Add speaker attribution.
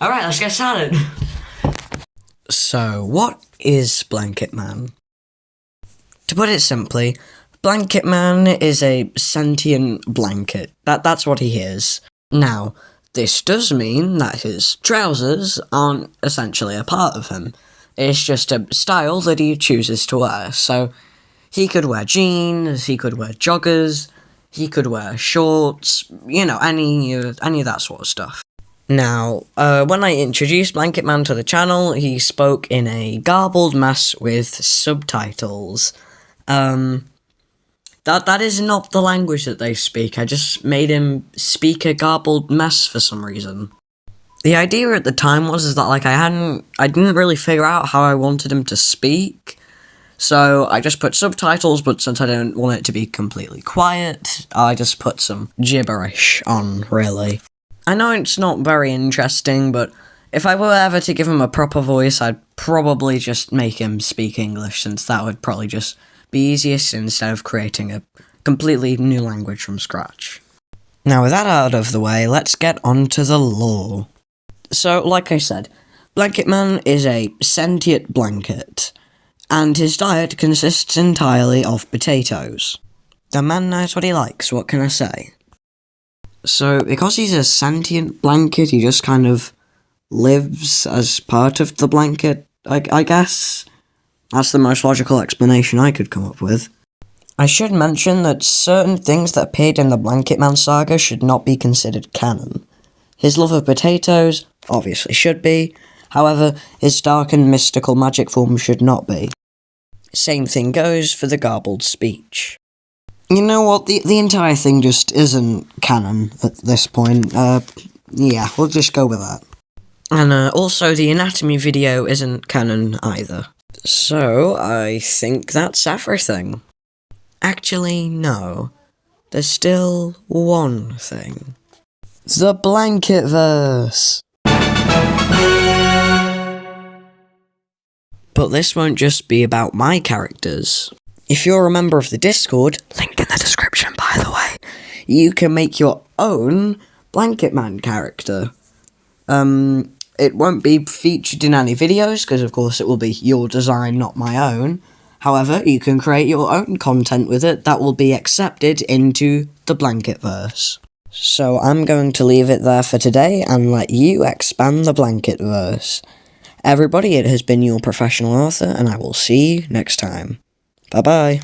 Speaker 1: Alright, let's get started. So, what is Blanket Man? To put it simply, Blanket Man is a sentient blanket. That's what he is. Now, this does mean that his trousers aren't essentially a part of him. It's just a style that he chooses to wear. So, he could wear jeans, he could wear joggers, he could wear shorts, any of that sort of stuff. Now, when I introduced Blanket Man to the channel, he spoke in a garbled mess with subtitles. That is not the language that they speak. I just made him speak a garbled mess for some reason. The idea at the time was that I didn't really figure out how I wanted him to speak. So I just put subtitles, but since I didn't want it to be completely quiet, I just put some gibberish on, really. I know it's not very interesting, but if I were ever to give him a proper voice, I'd probably just make him speak English, since that would probably just be easiest instead of creating a completely new language from scratch. Now, with that out of the way, let's get on to the lore. So, like I said, Blanket Man is a sentient blanket, and his diet consists entirely of potatoes. The man knows what he likes, what can I say? So, because he's a sentient blanket, he just kind of lives as part of the blanket, I guess. That's the most logical explanation I could come up with. I should mention that certain things that appeared in the Blanket Man saga should not be considered canon. His love of potatoes obviously should be, however, his dark and mystical magic form should not be. Same thing goes for the garbled speech. You know what, the entire thing just isn't canon at this point. Yeah, we'll just go with that. And also the anatomy video isn't canon either. So, I think that's everything. Actually, no. There's still one thing. The Blanket Verse! But this won't just be about my characters. If you're a member of the Discord, link in the description by the way, you can make your own Blanket Man character. It won't be featured in any videos, because of course it will be your design, not my own. However, you can create your own content with it that will be accepted into the Blanket Verse. So I'm going to leave it there for today and let you expand the Blanket Verse. Everybody, it has been your professional author, and I will see you next time. Bye-bye.